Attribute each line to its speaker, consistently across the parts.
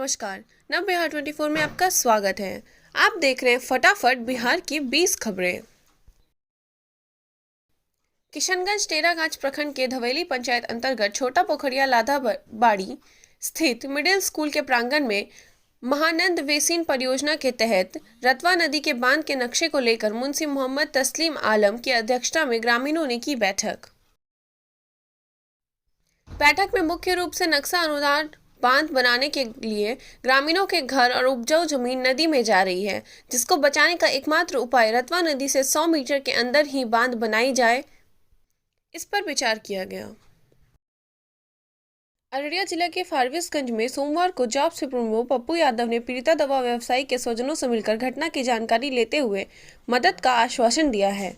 Speaker 1: नमस्कार। नव बिहार 24 में आपका स्वागत है। आप देख रहे हैं फटाफट बिहार की 20 खबरें। किशनगंज टेरागांच प्रखंड के धवेली पंचायत अंतर्गत छोटा पोखरिया लाधा बाड़ी स्थित मिडिल स्कूल के प्रांगण में महानंद वेसिन परियोजना के तहत रतवा नदी के बांध के नक्शे को लेकर मुंशी मोहम्मद तस्लीम आलम की अध्यक्षता में ग्रामीणों ने की बैठक में मुख्य रूप से नक्शा अनुदान बांध बनाने के लिए ग्रामीणों के घर और उपजाऊ जमीन नदी में जा रही है, जिसको बचाने का एकमात्र उपाय रतवा नदी से 100 मीटर के अंदर ही बांध बनाई जाए, इस पर विचार किया गया। अररिया जिला के फारबिसगंज में सोमवार को जॉब से प्रमुख पप्पू यादव ने पीड़िता दवा व्यवसायी के स्वजनों से मिलकर घटना की जानकारी लेते हुए मदद का आश्वासन दिया है।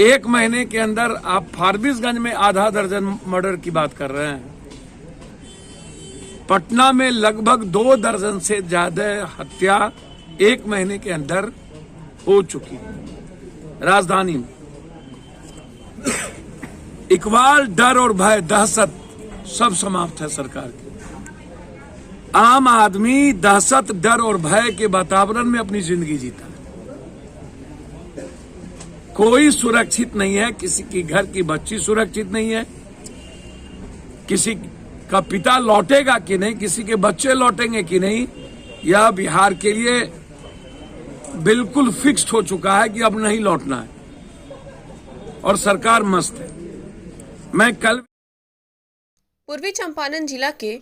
Speaker 2: 1 महीने के अंदर आप फारबिसगंज में आधा दर्जन मर्डर की बात कर रहे हैं। पटना में लगभग 2 दर्जन से ज्यादा हत्या 1 महीने के अंदर हो चुकी। राजधानी में इकबाल, डर और भय, दहशत सब समाप्त है सरकार की। आम आदमी दहशत, डर और भय के वातावरण में अपनी जिंदगी जीता है। कोई सुरक्षित नहीं है, किसी की घर की बच्ची सुरक्षित नहीं है, किसी का पिता लौटेगा कि नहीं, किसी के बच्चे लौटेंगे कि नहीं, यह बिहार के लिए बिल्कुल फिक्स्ड हो चुका है कि अब नहीं लौटना है और सरकार मस्त है। मैं कल
Speaker 1: पूर्वी चंपारण जिला के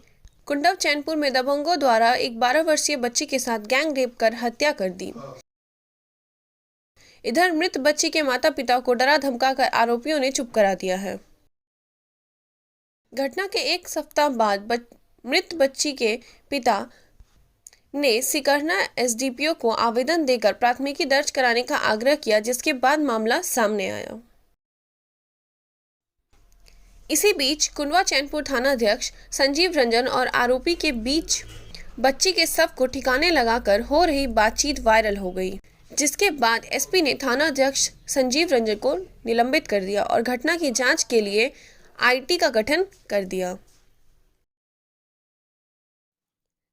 Speaker 1: कुंडव चैनपुर में दबंगों द्वारा एक 12 वर्षीय बच्ची के साथ गैंग रेप कर हत्या कर दी। इधर मृत बच्ची के माता पिता को डरा धमकाकर आरोपियों ने चुप करा दिया है। घटना के 1 सप्ताह बाद मृत बच्ची के पिता ने सिकरना एसडीपीओ को आवेदन देकर प्राथमिकी दर्ज कराने का आग्रह किया, जिसके बाद मामला सामने आया। इसी बीच कुंडवा चैनपुर थानाध्यक्ष संजीव रंजन और आरोपी के बीच बच्ची के शव को ठिकाने लगाकर हो रही बातचीत वायरल हो गई, जिसके बाद एसपी ने थानाध्यक्ष संजीव रंजन को निलंबित कर दिया और घटना की जांच के लिए आईटी का गठन कर दिया।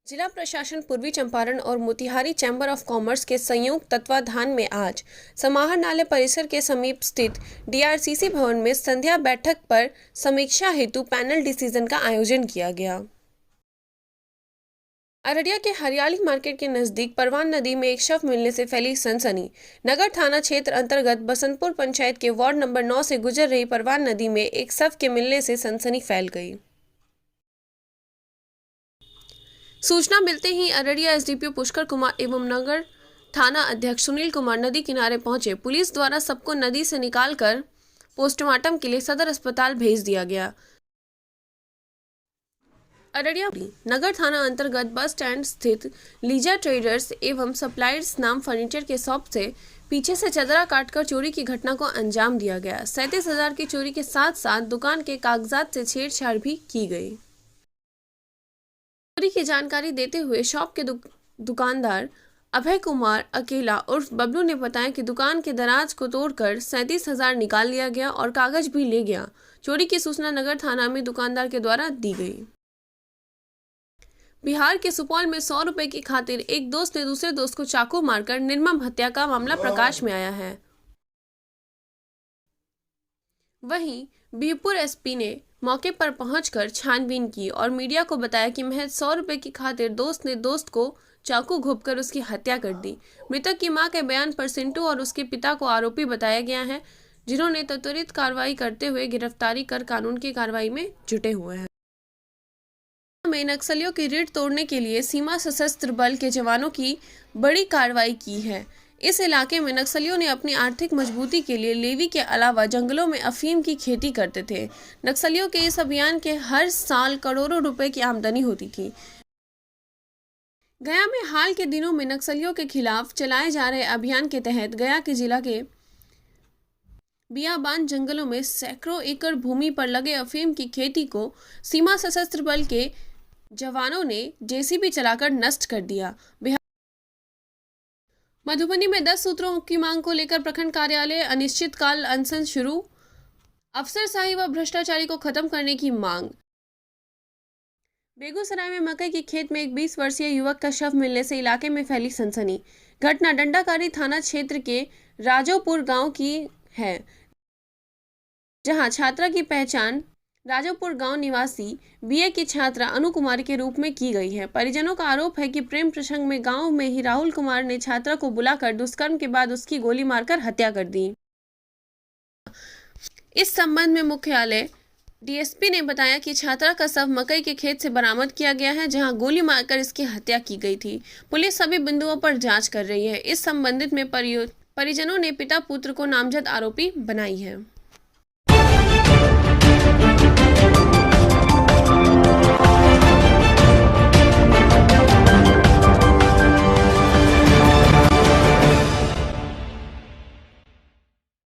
Speaker 1: जिला प्रशासन पूर्वी चंपारण और मोतिहारी चैम्बर ऑफ कॉमर्स के संयुक्त तत्वाधान में आज समाहरणालय परिसर के समीप स्थित डीआरसीसी भवन में संध्या बैठक पर समीक्षा हेतु पैनल डिसीजन का आयोजन किया गया। अररिया के हरियाली मार्केट के नजदीक परवान नदी में एक शव मिलने से फैली सनसनी। नगर थाना क्षेत्र अंतर्गत बसंतपुर पंचायत के वार्ड नंबर 9 से गुजर रही परवान नदी में एक शव के मिलने से सनसनी फैल गई। सूचना मिलते ही अररिया एसडीपीओ पुष्कर कुमार एवं नगर थाना अध्यक्ष सुनील कुमार नदी किनारे पहुंचे। पुलिस द्वारा सबको नदी से निकालकर पोस्टमार्टम के लिए सदर अस्पताल भेज दिया गया। अररिया नगर थाना अंतर्गत बस स्टैंड स्थित लीजा ट्रेडर्स एवं सप्लायर्स नाम फर्नीचर के शॉप से पीछे से चदरा काटकर चोरी की घटना को अंजाम दिया गया। 37,000 की चोरी के साथ साथ दुकान के कागजात से छेड़छाड़ भी की गई। चोरी की जानकारी देते हुए शॉप के दुकानदार अभय कुमार अकेला उर्फ बबलू ने बताया कि दुकान के दराज को तोड़कर 37,000 निकाल लिया गया और कागज भी ले गया। चोरी की सूचना नगर थाना में दुकानदार के द्वारा दी गई। बिहार के सुपौल में 100 रुपए की खातिर एक दोस्त ने दूसरे दोस्त को चाकू मारकर निर्मम हत्या का मामला प्रकाश में आया है। वहीं बीहपुर एसपी ने मौके पर पहुंचकर छानबीन की और मीडिया को बताया कि महज 100 रुपए की खातिर दोस्त ने दोस्त को चाकू घोंपकर उसकी हत्या कर दी। मृतक की मां के बयान पर सिंटू और उसके पिता को आरोपी बताया गया है, जिन्होंने त्वरित कार्रवाई करते हुए गिरफ्तारी कर कानून की कार्रवाई में जुटे हुए हैं। में नक्सलियों की रीढ़ तोड़ने के लिए सीमा सशस्त्र बल के जवानों की बड़ी कार्रवाई की है। इस इलाके में नक्सलियों ने अपनी आर्थिक मजबूती के लिए लेवी के अलावा जंगलों में अफीम की खेती करते थे। नक्सलियों के इस अभियान के हर साल करोड़ों रुपए की आमदनी होती थी। गया में हाल के दिनों में नक्सलियों के खिलाफ चलाए जा रहे अभियान के तहत गया के जिला के बियाबान जंगलों में सैकड़ों एकड़ भूमि पर लगे अफीम की खेती को सीमा सशस्त्र बल के जवानों ने जेसीबी चलाकर नष्ट कर दिया। मधुबनी में 10 सूत्रों की मांग को लेकर प्रखंड कार्यालय अनिश्चितकाल अनशन शुरू। अफसरशाही व भ्रष्टाचारी को खत्म करने की मांग। बेगूसराय में मकई के खेत में एक 20 वर्षीय युवक का शव मिलने से इलाके में फैली सनसनी। घटना डंडाकारी थाना क्षेत्र के राजोपुर गांव की है, जहां छात्रा की पहचान राजोपुर गांव निवासी बीए की छात्रा अनु कुमारी के रूप में की गई है। परिजनों का आरोप है कि प्रेम प्रसंग में गांव में ही राहुल कुमार ने छात्रा को बुलाकर दुष्कर्म के बाद उसकी गोली मारकर हत्या कर दी। इस संबंध में मुख्यालय डीएसपी ने बताया कि छात्रा का शव मकई के खेत से बरामद किया गया है, जहां गोली मारकर इसकी हत्या की गई थी। पुलिस सभी बिंदुओं पर जांच कर रही है। इस संबंधित में परिजनों ने पिता पुत्र को नामजद आरोपी बनाई है।